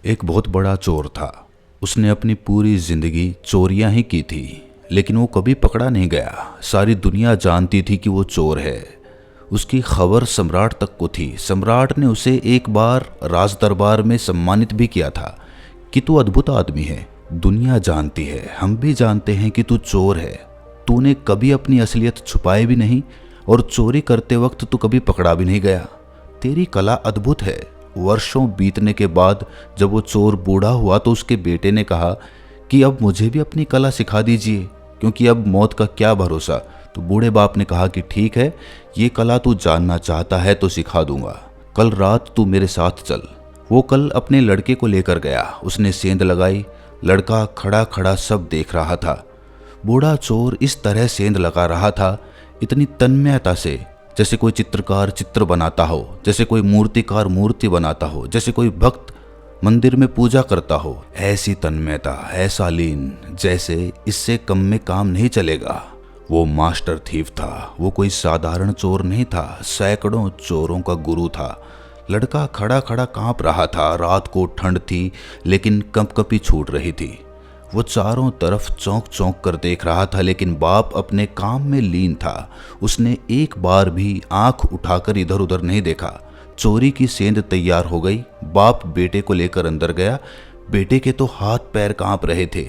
एक बहुत बड़ा चोर था। उसने अपनी पूरी जिंदगी चोरियां ही की थी, लेकिन वो कभी पकड़ा नहीं गया। सारी दुनिया जानती थी कि वो चोर है। उसकी खबर सम्राट तक को थी। सम्राट ने उसे एक बार राज दरबार में सम्मानित भी किया था कि तू अद्भुत आदमी है, दुनिया जानती है, हम भी जानते हैं कि तू चोर है। तूने कभी अपनी असलियत छुपाई भी नहीं और चोरी करते वक्त तू कभी पकड़ा भी नहीं गया। तेरी कला अद्भुत है। वर्षों बीतने के बाद जब वो चोर बूढ़ा हुआ तो उसके बेटे ने कहा कि अब मुझे भी अपनी कला सिखा दीजिए, क्योंकि अब मौत का क्या भरोसा। तो बूढ़े बाप ने कहा कि ठीक है, ये कला तू जानना चाहता है तो सिखा दूंगा। कल रात तू मेरे साथ चल। वो कल अपने लड़के को लेकर गया। उसने सेंध लगाई। लड़का खड़ा खड़ा सब देख रहा था। बूढ़ा चोर इस तरह सेंध लगा रहा था, इतनी तन्मयता से, जैसे कोई चित्रकार चित्र बनाता हो, जैसे कोई मूर्तिकार मूर्ति बनाता हो, जैसे कोई भक्त मंदिर में पूजा करता हो। ऐसी तन्मयता, ऐसा लीन, जैसे इससे कम में काम नहीं चलेगा। वो मास्टर थीफ था। वो कोई साधारण चोर नहीं था, सैकड़ों चोरों का गुरु था। लड़का खड़ा खड़ा कांप रहा था। रात को ठंड थी, लेकिन कंपकपी छूट रही थी। वो चारों तरफ चौंक चौंक कर देख रहा था, लेकिन बाप अपने काम में लीन था। उसने एक बार भी आंख उठाकर इधर उधर नहीं देखा। चोरी की सेंध तैयार हो गई। बाप बेटे को लेकर अंदर गया। बेटे के तो हाथ पैर कांप रहे थे।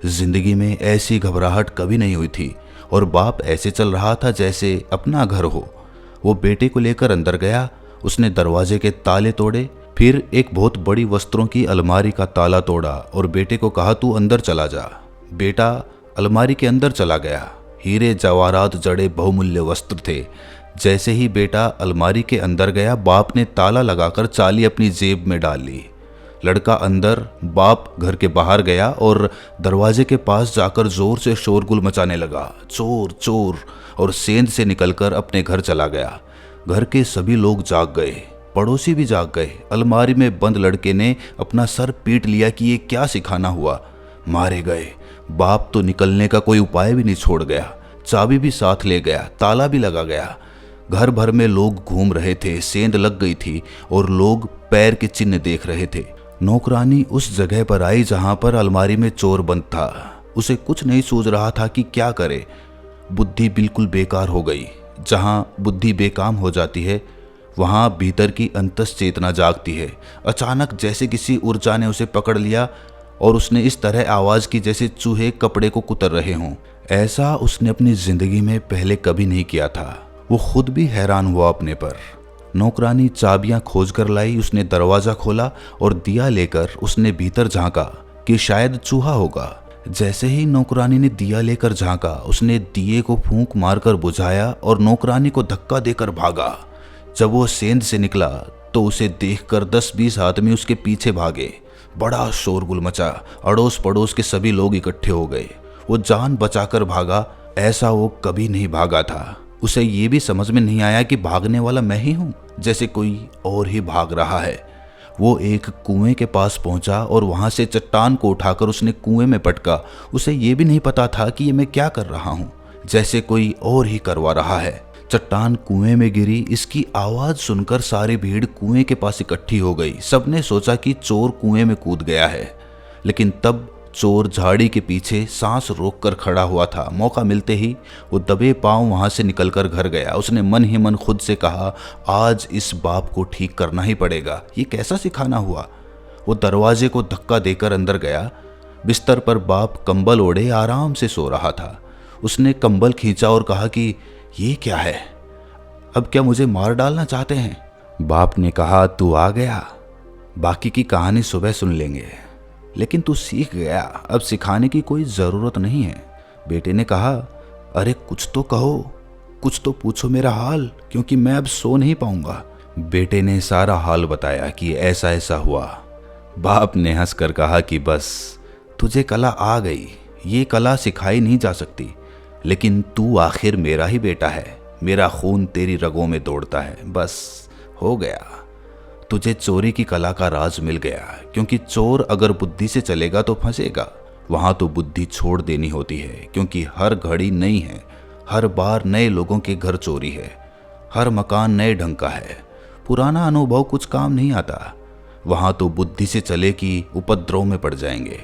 जिंदगी में ऐसी घबराहट कभी नहीं हुई थी, और बाप ऐसे चल रहा था जैसे अपना घर हो। वो बेटे को लेकर अंदर गया। उसने दरवाजे के ताले तोड़े, फिर एक बहुत बड़ी वस्त्रों की अलमारी का ताला तोड़ा और बेटे को कहा तू अंदर चला जा। बेटा अलमारी के अंदर चला गया। हीरे जवाहरात जड़े बहुमूल्य वस्त्र थे। जैसे ही बेटा अलमारी के अंदर गया, बाप ने ताला लगाकर चाबी अपनी जेब में डाल ली। लड़का अंदर, बाप घर के बाहर गया और दरवाजे के पास जाकर जोर से शोरगुल मचाने लगा, चोर चोर, और सेंध से निकलकर अपने घर चला गया। घर के सभी लोग जाग गए, पड़ोसी भी जाग गए। अलमारी में बंद लड़के ने अपना सर पीट लिया कि ये क्या सिखाना हुआ। मारे गए। बाप तो निकलने का कोई उपाय भी नहीं छोड़ गया। चाबी भी साथ ले गया, ताला भी लगा गया। घर भर में लोग घूम रहे थे। सेंध लग गई थी और लोग पैर के चिन्ह देख रहे थे। नौकरानी उस जगह पर आई जहां पर अलमारी में चोर बंद था। उसे कुछ नहीं सूझ रहा था कि क्या करे। बुद्धि बिल्कुल बेकार हो गई। जहां बुद्धि बेकाम हो जाती है, वहां भीतर की अंतस चेतना जागती है। अचानक जैसे किसी ऊर्जा ने उसे पकड़ लिया और उसने इस तरह आवाज की जैसे चूहे कपड़े को कुतर रहे हों। ऐसा उसने अपनी जिंदगी में पहले कभी नहीं किया था। वो खुद भी हैरान हुआ अपने पर। नौकरानी चाबियां खोज कर लाई। उसने दरवाजा खोला और दिया लेकर उसने भीतर झांका कि शायद चूहा होगा। जैसे ही नौकरानी ने दिया लेकर झांका, उसने दिए को फूंक मारकर बुझाया और नौकरानी को धक्का देकर भागा। जब वो सेंध से निकला तो उसे देखकर 10-20 आदमी उसके पीछे भागे। बड़ा शोरगुल मचा। अड़ोस पड़ोस के सभी लोग इकट्ठे हो गए। वो जान बचाकर भागा। ऐसा वो कभी नहीं भागा था। उसे ये भी समझ में नहीं आया कि भागने वाला मैं ही हूँ, जैसे कोई और ही भाग रहा है। वो एक कुएं के पास पहुंचा और वहां से चट्टान को उठाकर उसने कुएं में पटका। उसे ये भी नहीं पता था कि ये मैं क्या कर रहा हूँ, जैसे कोई और ही करवा रहा है। चट्टान कुएं में गिरी। इसकी आवाज सुनकर सारी भीड़ कुएं के पास इकट्ठी हो गई। सबने सोचा कि चोर कुएं में कूद गया है, लेकिन तब चोर झाड़ी के पीछे सांस रोककर खड़ा हुआ था। मौका मिलते ही वो दबे पांव वहां से निकलकर घर गया। उसने मन ही मन खुद से कहा, आज इस बाप को ठीक करना ही पड़ेगा। ये कैसा सिखाना हुआ। वो दरवाजे को धक्का देकर अंदर गया। बिस्तर पर बाप कंबल ओढ़े आराम से सो रहा था। उसने कंबल खींचा और कहा कि ये क्या है, अब क्या मुझे मार डालना चाहते हैं। बाप ने कहा, तू आ गया, बाकी की कहानी सुबह सुन लेंगे, लेकिन तू सीख गया, अब सिखाने की कोई जरूरत नहीं है। बेटे ने कहा, अरे कुछ तो कहो, कुछ तो पूछो मेरा हाल, क्योंकि मैं अब सो नहीं पाऊंगा। बेटे ने सारा हाल बताया कि ऐसा ऐसा हुआ। बाप ने हंसकर कहा कि बस तुझे कला आ गई, ये कला सिखाई नहीं जा सकती, लेकिन तू आखिर मेरा ही बेटा है, मेरा खून तेरी रगों में दौड़ता है, बस हो गया। तुझे चोरी की कला का राज मिल गया, क्योंकि चोर अगर बुद्धि से चलेगा तो फंसेगा। वहां तो बुद्धि छोड़ देनी होती है, क्योंकि हर घड़ी नई है, हर बार नए लोगों के घर चोरी है, हर मकान नए ढंग का है। पुराना अनुभव कुछ काम नहीं आता। वहाँ तो बुद्धि से चले कि उपद्रव में पड़ जाएंगे,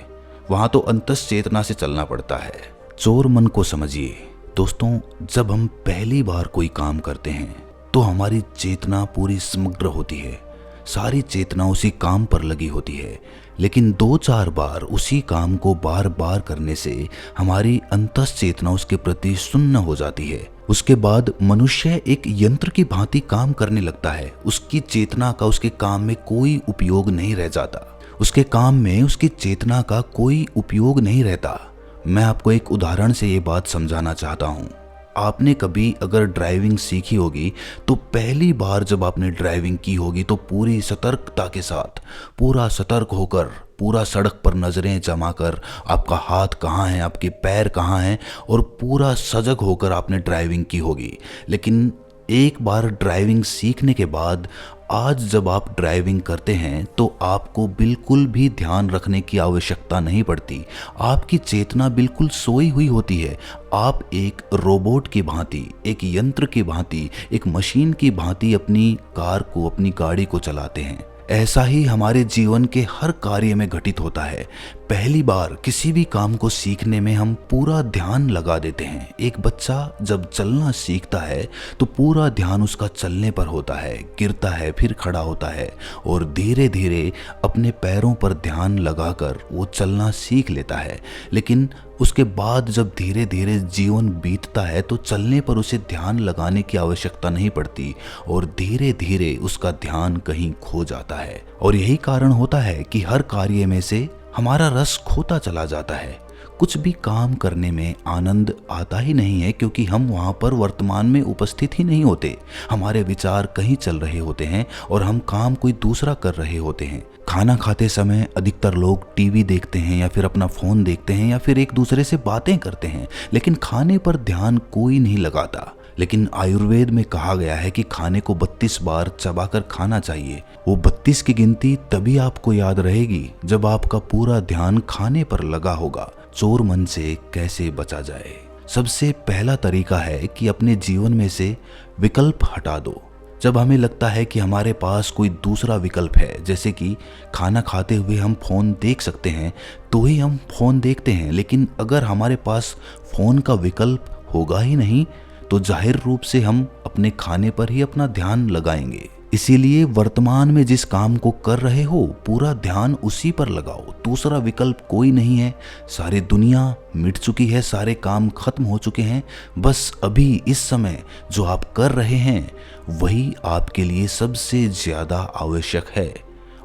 वहाँ तो अंतस चेतना से चलना पड़ता है। चोर मन को समझिए दोस्तों, जब हम पहली बार कोई काम करते हैं तो हमारी चेतना पूरी समग्र होती है, सारी चेतना उसी काम पर लगी होती है। लेकिन 2-4 बार उसी काम को बार बार करने से हमारी अंतस चेतना उसके प्रति सुन्न हो जाती है। उसके बाद मनुष्य एक यंत्र की भांति काम करने लगता है। उसकी चेतना का उसके काम में कोई उपयोग नहीं रह जाता, उसके काम में उसकी चेतना का कोई उपयोग नहीं रहता। मैं आपको एक उदाहरण से ये बात समझाना चाहता हूँ। आपने कभी अगर ड्राइविंग सीखी होगी तो पहली बार जब आपने ड्राइविंग की होगी तो पूरी सतर्कता के साथ, पूरा सतर्क होकर, पूरा सड़क पर नज़रें जमाकर, आपका हाथ कहाँ है, आपके पैर कहाँ हैं, और पूरा सजग होकर आपने ड्राइविंग की होगी। लेकिन एक बार ड्राइविंग सीखने के बाद आज जब आप ड्राइविंग करते हैं तो आपको बिल्कुल भी ध्यान रखने की आवश्यकता नहीं पड़ती। आपकी चेतना बिल्कुल सोई हुई होती है। आप एक रोबोट की भांति, एक यंत्र की भांति, एक मशीन की भांति अपनी कार को, अपनी गाड़ी को चलाते हैं। ऐसा ही हमारे जीवन के हर कार्य में घटित होता है। पहली बार किसी भी काम को सीखने में हम पूरा ध्यान लगा देते हैं। एक बच्चा जब चलना सीखता है तो पूरा ध्यान उसका चलने पर होता है, गिरता है, फिर खड़ा होता है और धीरे धीरे अपने पैरों पर ध्यान लगाकर वो चलना सीख लेता है। लेकिन उसके बाद जब धीरे धीरे जीवन बीतता है तो चलने पर उसे ध्यान लगाने की आवश्यकता नहीं पड़ती और धीरे धीरे उसका ध्यान कहीं खो जाता है। और यही कारण होता है कि हर कार्य में से हमारा रस खोता चला जाता है। कुछ भी काम करने में आनंद आता ही नहीं है क्योंकि हम वहाँ पर वर्तमान में उपस्थित ही नहीं होते। हमारे विचार कहीं चल रहे होते हैं और हम काम कोई दूसरा कर रहे होते हैं। खाना खाते समय अधिकतर लोग टीवी देखते हैं या फिर अपना फ़ोन देखते हैं या फिर एक दूसरे से बातें करते हैं, लेकिन खाने पर ध्यान कोई नहीं लगाता। लेकिन आयुर्वेद में कहा गया है कि खाने को 32 बार चबाकर खाना चाहिए। वो 32 की गिनती तभी आपको याद रहेगी जब आपका पूरा ध्यान खाने पर लगा होगा। चोर मन से कैसे बचा जाए? सबसे पहला तरीका है कि अपने जीवन में से विकल्प हटा दो। जब हमें लगता है कि हमारे पास कोई दूसरा विकल्प है, जैसे कि खाना खाते हुए हम फ़ोन देख सकते हैं, तो ही हम फ़ोन देखते हैं। लेकिन अगर हमारे पास फ़ोन का विकल्प होगा ही नहीं तो जाहिर रूप से हम अपने खाने पर ही अपना ध्यान लगाएंगे। इसीलिए वर्तमान में जिस काम को कर रहे हो पूरा ध्यान उसी पर लगाओ। दूसरा विकल्प कोई नहीं है। सारी दुनिया मिट चुकी है, सारे काम खत्म हो चुके हैं। बस अभी इस समय जो आप कर रहे हैं वही आपके लिए सबसे ज्यादा आवश्यक है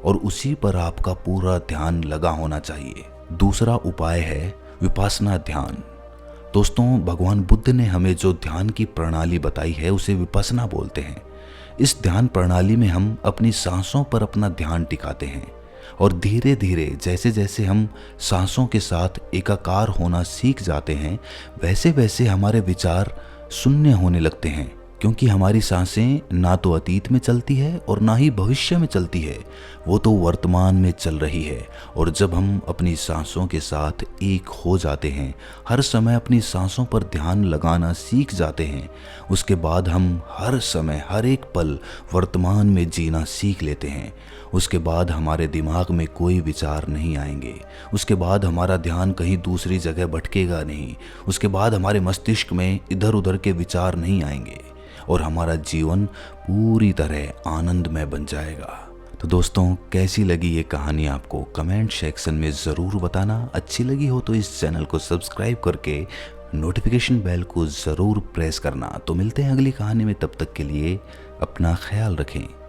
और उसी पर आपका पूरा ध्यान लगा होना चाहिए। दूसरा उपाय है विपश्यना ध्यान। दोस्तों, भगवान बुद्ध ने हमें जो ध्यान की प्रणाली बताई है उसे विपश्यना बोलते हैं। इस ध्यान प्रणाली में हम अपनी सांसों पर अपना ध्यान टिकाते हैं और धीरे धीरे जैसे जैसे हम सांसों के साथ एकाकार होना सीख जाते हैं वैसे वैसे हमारे विचार शून्य होने लगते हैं, क्योंकि हमारी सांसें ना तो अतीत में चलती है और ना ही भविष्य में चलती है, वो तो वर्तमान में चल रही है। और जब हम अपनी सांसों के साथ एक हो जाते हैं, हर समय अपनी सांसों पर ध्यान लगाना सीख जाते हैं, उसके बाद हम हर समय हर एक पल वर्तमान में जीना सीख लेते हैं। उसके बाद हमारे दिमाग में कोई विचार नहीं आएंगे। उसके बाद हमारा ध्यान कहीं दूसरी जगह भटकेगा नहीं। उसके बाद हमारे मस्तिष्क में इधर उधर के विचार नहीं आएंगे और हमारा जीवन पूरी तरह आनंदमय बन जाएगा। तो दोस्तों, कैसी लगी ये कहानी आपको कमेंट सेक्शन में ज़रूर बताना। अच्छी लगी हो तो इस चैनल को सब्सक्राइब करके नोटिफिकेशन बेल को ज़रूर प्रेस करना। तो मिलते हैं अगली कहानी में, तब तक के लिए अपना ख्याल रखें।